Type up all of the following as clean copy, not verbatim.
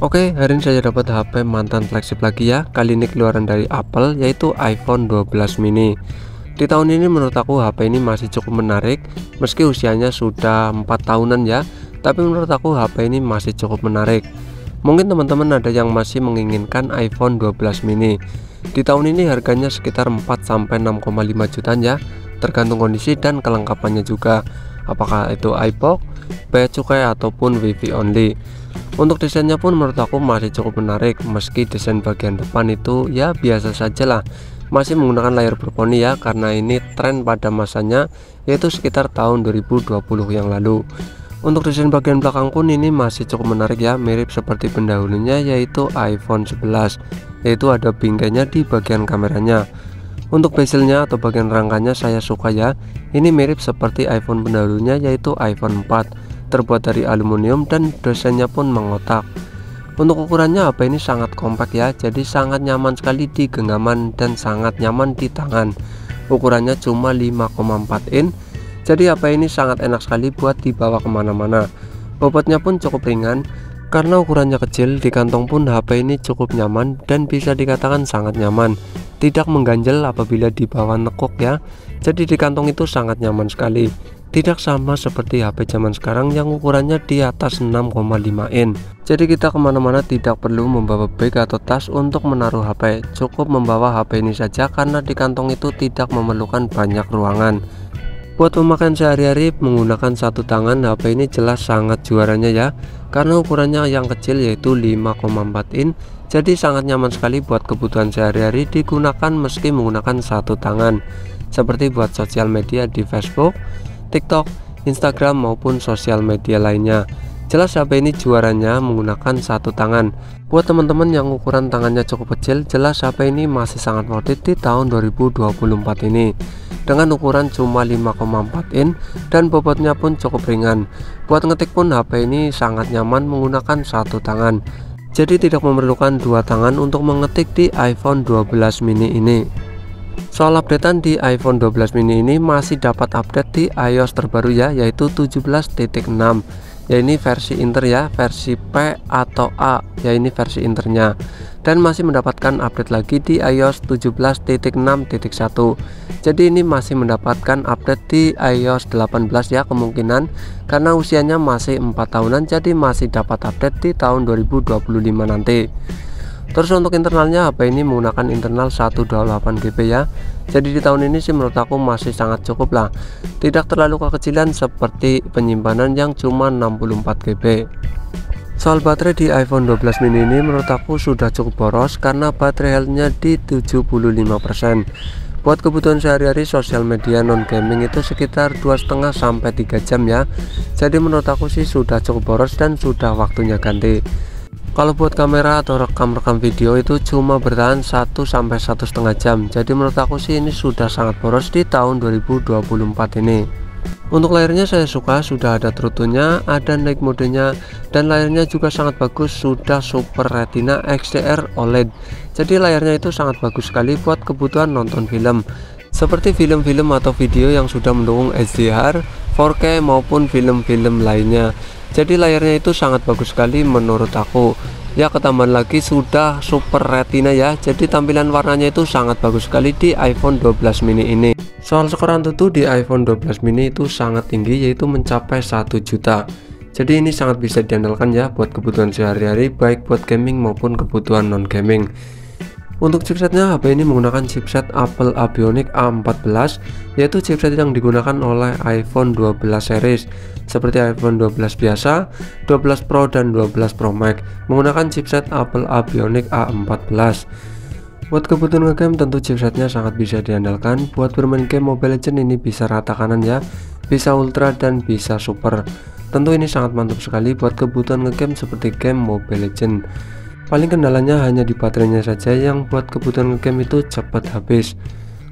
Oke, hari ini saya dapat HP mantan flagship lagi ya. Kali ini keluaran dari Apple, yaitu iPhone 12 mini. Di tahun ini menurut aku HP ini masih cukup menarik. Meski usianya sudah 4 tahunan ya, tapi menurut aku HP ini masih cukup menarik. Mungkin teman-teman ada yang masih menginginkan iPhone 12 mini. Di tahun ini harganya sekitar 4-6,5 jutaan ya, tergantung kondisi dan kelengkapannya juga. Apakah itu iPod, bea cukai ataupun WiFi only. Untuk desainnya pun menurut aku masih cukup menarik, meski desain bagian depan itu ya biasa saja lah. Masih menggunakan layar berponi ya, karena ini tren pada masanya, yaitu sekitar tahun 2020 yang lalu. Untuk desain bagian belakang pun ini masih cukup menarik ya, mirip seperti pendahulunya yaitu iPhone 11, yaitu ada bingkainya di bagian kameranya. Untuk bezelnya atau bagian rangkanya saya suka ya, ini mirip seperti iPhone pendahulunya yaitu iPhone 4, terbuat dari aluminium dan desainnya pun mengotak. Untuk ukurannya HP ini sangat kompak ya, jadi sangat nyaman sekali di genggaman dan sangat nyaman di tangan. Ukurannya cuma 5,4 in, jadi HP ini sangat enak sekali buat dibawa kemana-mana. Bobotnya pun cukup ringan, karena ukurannya kecil, di kantong pun HP ini cukup nyaman dan bisa dikatakan sangat nyaman. Tidak mengganjal apabila dibawa nekuk ya, jadi di kantong itu sangat nyaman sekali. Tidak sama seperti HP zaman sekarang yang ukurannya di atas 6,5 in. Jadi kita kemana-mana tidak perlu membawa bag atau tas untuk menaruh HP, cukup membawa HP ini saja karena di kantong itu tidak memerlukan banyak ruangan. Buat pemakaian sehari-hari menggunakan satu tangan, HP ini jelas sangat juaranya ya, karena ukurannya yang kecil yaitu 5,4 in, jadi sangat nyaman sekali buat kebutuhan sehari-hari digunakan meski menggunakan satu tangan, seperti buat sosial media di Facebook, TikTok, Instagram maupun sosial media lainnya. Jelas HP ini juaranya menggunakan satu tangan. Buat teman-teman yang ukuran tangannya cukup kecil, jelas HP ini masih sangat worth it di tahun 2024 ini. Dengan ukuran cuma 5,4 in dan bobotnya pun cukup ringan. Buat ngetik pun HP ini sangat nyaman menggunakan satu tangan. Jadi tidak memerlukan dua tangan untuk mengetik di iPhone 12 mini ini. Soal updatean di iPhone 12 mini ini masih dapat update di iOS terbaru ya, yaitu 17.6. Ya ini versi inter ya, versi P atau A, ya ini versi internya. Dan masih mendapatkan update lagi di iOS 17.6.1. Jadi ini masih mendapatkan update di iOS 18 ya kemungkinan, karena usianya masih 4 tahunan, jadi masih dapat update di tahun 2025 nanti. Terus untuk internalnya, HP ini menggunakan internal 128GB ya. Jadi di tahun ini sih menurut aku masih sangat cukup lah, tidak terlalu kekecilan seperti penyimpanan yang cuma 64GB. Soal baterai di iPhone 12 mini ini menurut aku sudah cukup boros, karena baterai healthnya di 75%. Buat kebutuhan sehari-hari sosial media non gaming itu sekitar 2,5-3 jam ya. Jadi menurut aku sih sudah cukup boros dan sudah waktunya ganti. Kalau buat kamera atau rekam-rekam video itu cuma bertahan 1-1,5 jam. Jadi menurut aku sih ini sudah sangat boros di tahun 2024 ini. Untuk layarnya saya suka, sudah ada True-nya, ada night modenya, dan layarnya juga sangat bagus, sudah Super Retina XDR OLED. Jadi layarnya itu sangat bagus sekali buat kebutuhan nonton film, seperti film-film atau video yang sudah mendukung HDR, 4K maupun film-film lainnya. Jadi layarnya itu sangat bagus sekali menurut aku. Ya ketambahan lagi sudah Super Retina ya, jadi tampilan warnanya itu sangat bagus sekali di iPhone 12 mini ini. Soal skor AnTuTu di iPhone 12 mini itu sangat tinggi, yaitu mencapai 1 juta. Jadi ini sangat bisa diandalkan ya buat kebutuhan sehari-hari, baik buat gaming maupun kebutuhan non gaming. Untuk chipsetnya, HP ini menggunakan chipset Apple Avionics A14, yaitu chipset yang digunakan oleh iPhone 12 series, seperti iPhone 12 biasa, 12 Pro dan 12 Pro Max menggunakan chipset Apple Avionics A14. Buat kebutuhan ngegame tentu chipsetnya sangat bisa diandalkan. Buat bermain game Mobile Legends ini bisa rata kanan ya, bisa ultra dan bisa super. Tentu ini sangat mantap sekali buat kebutuhan ngegame seperti game Mobile Legends. Paling kendalanya hanya di baterainya saja yang buat kebutuhan game itu cepat habis.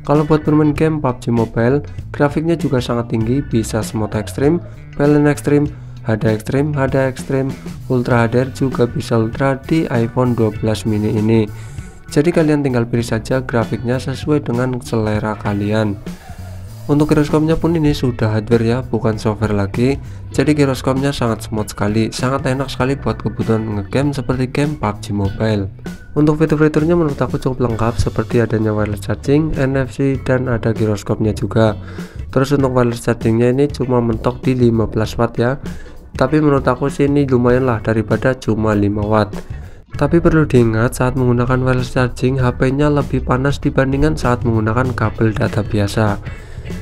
Kalau buat bermain game PUBG Mobile, grafiknya juga sangat tinggi, bisa smooth ekstrim, balance ekstrim, HD ekstrim, HD ekstrim, ultra HDR juga bisa ultra di iPhone 12 mini ini. Jadi kalian tinggal pilih saja grafiknya sesuai dengan selera kalian. Untuk giroskopnya pun ini sudah hardware ya, bukan software lagi. Jadi giroskopnya sangat smooth sekali, sangat enak sekali buat kebutuhan ngegame seperti game PUBG Mobile. Untuk fitur-fiturnya menurut aku cukup lengkap, seperti adanya wireless charging, NFC, dan ada giroskopnya juga. Terus untuk wireless chargingnya ini cuma mentok di 15 watt ya, tapi menurut aku sih ini lumayan lah daripada cuma 5 watt. Tapi perlu diingat, saat menggunakan wireless charging HP-nya lebih panas dibandingkan saat menggunakan kabel data biasa.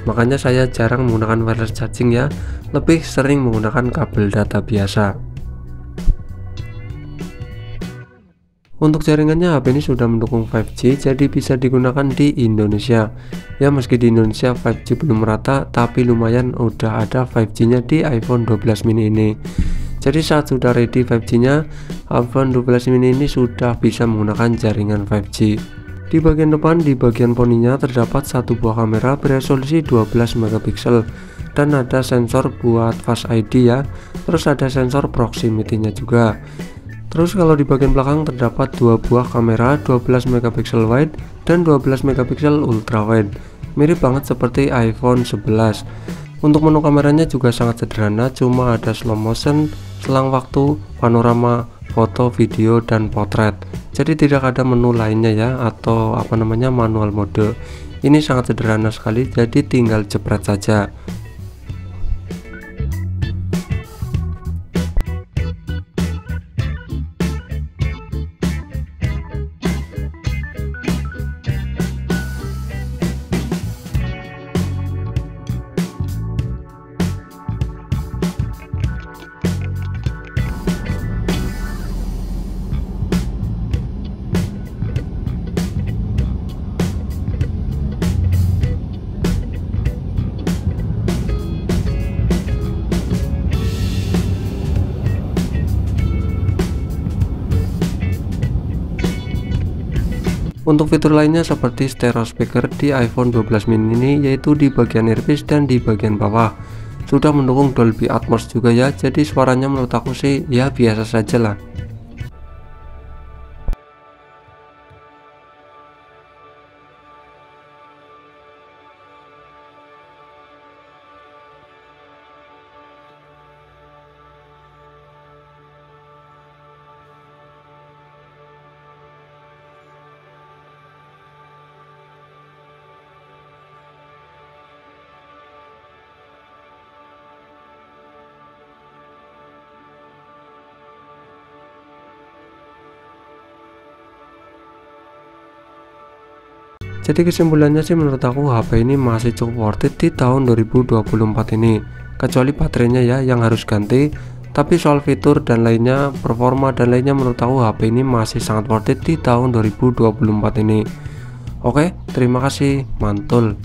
Makanya saya jarang menggunakan wireless charging ya, lebih sering menggunakan kabel data biasa. Untuk jaringannya HP ini sudah mendukung 5G, jadi bisa digunakan di Indonesia. Ya meski di Indonesia 5G belum merata, tapi lumayan udah ada 5G nya di iPhone 12 mini ini. Jadi saat sudah ready 5G nya, iPhone 12 mini ini sudah bisa menggunakan jaringan 5G. Di bagian depan, di bagian poninya terdapat satu buah kamera beresolusi 12 megapiksel dan ada sensor buat Face ID ya. Terus ada sensor proximity-nya juga. Terus kalau di bagian belakang terdapat dua buah kamera 12 megapiksel wide dan 12 megapiksel ultra wide. Mirip banget seperti iPhone 11. Untuk menu kameranya juga sangat sederhana, cuma ada slow motion, selang waktu, panorama, foto, video, dan potret. Jadi tidak ada menu lainnya ya, atau manual mode. Ini sangat sederhana sekali, jadi tinggal jepret saja. Untuk fitur lainnya seperti stereo speaker di iPhone 12 mini ini, yaitu di bagian earpiece dan di bagian bawah. Sudah mendukung Dolby Atmos juga ya, jadi suaranya menurut aku sih ya biasa saja lah. Jadi kesimpulannya sih menurut aku HP ini masih cukup worth it di tahun 2024 ini, kecuali baterainya ya yang harus ganti. Tapi soal fitur dan lainnya, performa dan lainnya, menurut aku HP ini masih sangat worth it di tahun 2024 ini. Oke, terima kasih, mantul.